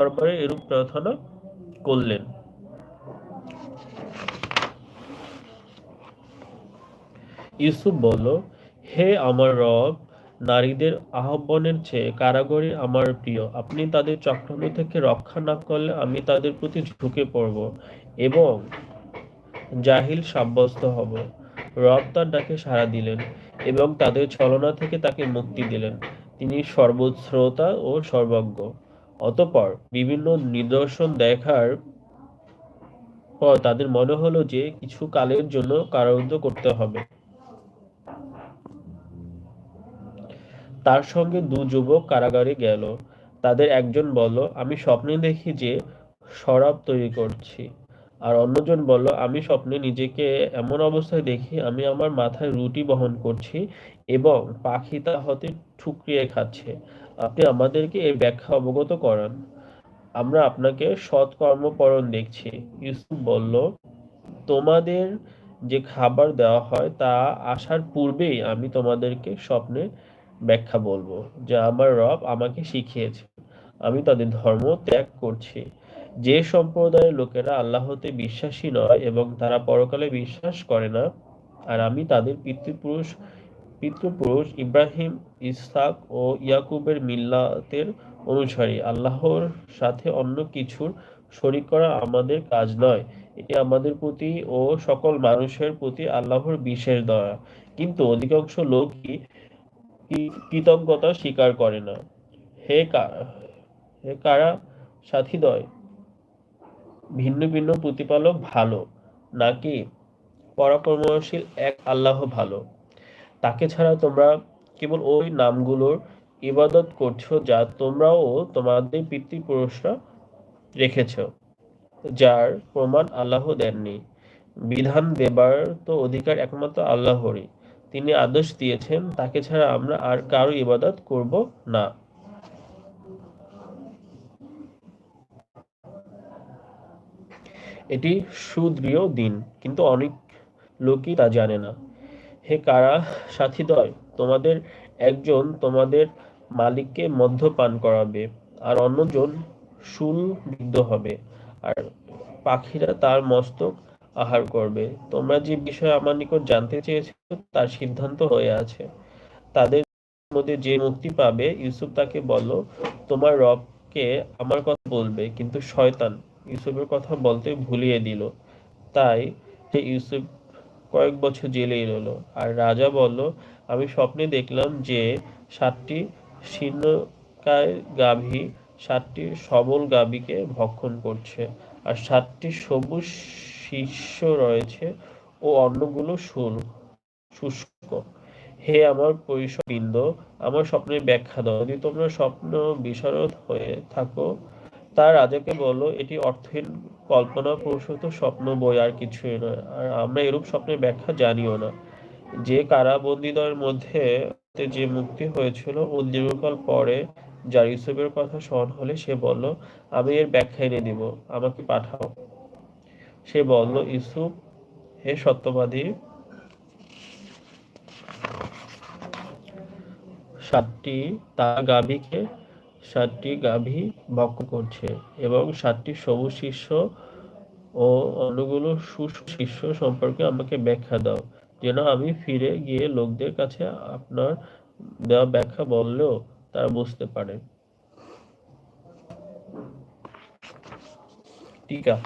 দরবারে এরূপ প্রার্থনা করলেন। ইউসুফ বলল, হে আমার রব, নারীদের আহ্বানের চেয়ে কারাগারই আমার প্রিয়। আপনি তাদের চক্রান্ত থেকে রক্ষা না করলে আমি তাদের প্রতি ঝুঁকে পড়ব এবং জাহিল সাব্যস্ত হব। রব তার ডাকে সাড়া দিলেন এবং তাদের ছলনা থেকে তাকে মুক্তি দিলেন। তিনি সর্বশ্রোতা ও সর্বজ্ঞ। অতঃপর বিভিন্ন নিদর্শন দেখার পর তাদের মনে হলো যে কিছু কালের জন্য কারারুদ্ধ করতে হবে। তার সঙ্গে দু যুবক কারাগারে গেল। তাদের একজন বলল, আমি স্বপ্নে দেখি যে শরাব তৈরি করছি। আর অন্যজন বলল, আমি স্বপ্নে নিজেকে এমন অবস্থায় দেখি আমি আমার মাথায় রুটি বহন করছি এবং পাখি তা হতে ঠুকরিয়ে খাচ্ছে। আপনি আমাদেরকে এর ব্যাখ্যা অবগত করান। আমরা আপনাকে সৎকর্মপরণ দেখছি। ইউসুফ বলল, তোমাদের যে খাবার দেওয়া হয় তা আসার পূর্বেই আমি তোমাদেরকে স্বপ্নে ব্যাখ্যা বলবো, যা আমার রব আমাকে শিখিয়েছে। আমি তাদের ধর্ম ত্যাগ করছি। যে সম্প্রদায়ের লোকেরা আল্লাহতে বিশ্বাসী নয় এবং তারা পরকালে বিশ্বাস করে না, আর আমি তাদের পিতৃপুরুষ ইব্রাহিম, ইসহাক ও ইয়াকুবের মিল্লাতের অনুসারী। আল্লাহর সাথে অন্য কিছুর শরীক করা আমাদের কাজ নয়। এটি আমাদের প্রতি ও সকল মানুষের প্রতি আল্লাহর বিশেষ দয়া। কিন্তু অধিকাংশ লোকই কৃতজ্ঞতা স্বীকার করে না। হে কারা সাথীদ্বয়, ভিন্ন ভিন্ন প্রতিপালক ভালো, নাকি পরাক্রমশীল এক আল্লাহ ভালো? তাকে ছাড়া তোমরা কেবল ওই নামগুলোর ইবাদত করছো যা তোমরাও তোমাদের পিতৃপুরুষরা রেখেছ, যার প্রমাণ আল্লাহ দেননি। বিধান দেবার তো অধিকার একমাত্র আল্লাহরই। তিনি আদেশ দিয়েছেন, তাকে ছাড়া আমরা আর কারো ইবাদত করব না। এটি সুদৃঢ় দিন, কিন্তু অনেক লোকই তা জানে না। হে কারা সাথীদ্বয়, তোমাদের একজন তোমাদের মালিককে মদ্যপান করাবে, আর অন্যজন শূলবিদ্ধ হবে, আর পাখিরা তার মস্তক আহার করবে। তোমরা যে বিষয়ে আমার নিকট জানতে চেয়েছো তার সিদ্ধান্ত হয়ে আছে। তাদের মধ্যে যে মুক্তি পাবে, ইউসুফ তাকে বলল, তোমার রবকে আমার কথা বলবে। কিন্তু শয়তান ইউসুফের কথা বলতে ভুলিয়ে দিল। তাই সে ইউসুফ কয়েক বছর জেলেই রইল। আর রাজা বলল, আমি স্বপ্নে দেখলাম যে 7টি শীর্ণকায় গাভী 7টি সবল গাভীকে ভক্ষণ করছে, আর 7টি সবুজ শীর্ষ রয়েছে ও অন্যগুলো শুষ্ক। হে আমার পরিষদবৃন্দ, আমার স্বপ্নের ব্যাখ্যা দাও। যদি তোমরা স্বপ্ন বিশারদ হয়ে থাকো, তার রাজাকে বলো, এটি অর্থহীন কল্পনাপ্রসূত স্বপ্ন বই, আর কিছুই নয়। আর আমরা এরূপ স্বপ্নের ব্যাখ্যা জানিও না। যে কারাবন্দীদের মধ্যে যে মুক্তি হয়েছিল ও দীর্ঘকাল পরে যার ইউসুফের কথা স্মরণ হলে সে বলল, আমি এর ব্যাখ্যা এনে দিব, আমাকে পাঠাও। সে বলল, ইউসুফ, হে সত্যবাদী, 7টি তার গাভীকে 7টি গাভী ভক্ষণ করছে এবং 7টি সবুজ শীর্ষ ও অন্যগুলো শুষ্ক শীর্ষ সম্পর্কে আমাকে ব্যাখ্যা দাও, যেন আমি ফিরে গিয়ে লোকদের কাছে আপনার দেওয়া ব্যাখ্যা বললেও তারা বুঝতে পারে। টিকা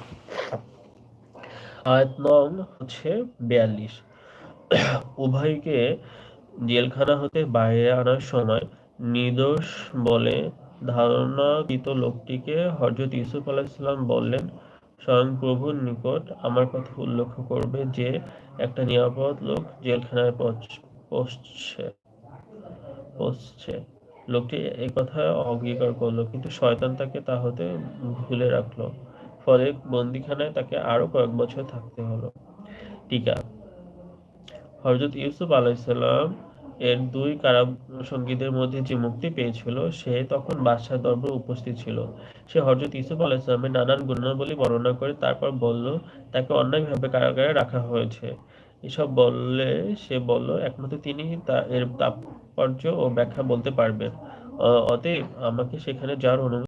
আয়াত নং হচ্ছে 42। উভয়কে জেলখানা হতে বাইরে আনার সময় নির্দোষ বলে ধারণাকৃত লোকটিকে হযরত ইউসুফ আলাইহিসসালাম বললেন, স্বয়ং প্রভুর নিকট আমার কথা উল্লেখ করবে যে একটা নিরাপদ লোক জেলখানায় পৌঁছছে। লোকটি এই কথা অঙ্গীকার করলো, কিন্তু শয়তান তাকে তা হতে ভুলে রাখলো। ফলে বন্দিখানায় তাকে আরো কয়েক বছর থাকতে হলো। টিকা হযরত ইউসুফ আলাইহিসসালাম এর 2 কারাসঙ্গীদের মধ্যে যে মুক্তি পেয়েছিল সে তখন বাদশাহ দরবারে উপস্থিত ছিল। সে হযরত ইউসুফ আলাইহিসসালামের নানান গুণাবলী বর্ণনা করে তারপর বলল, তাকে অন্যায়ভাবে কারাগারে রাখা হয়েছে। এসব বললে সে বলল, একমাত্র তিনি এর তাৎপর্য ও ব্যাখ্যা বলতে পারবেন। অতএব আমাকে সেখানে যাওয়ার অনুমতি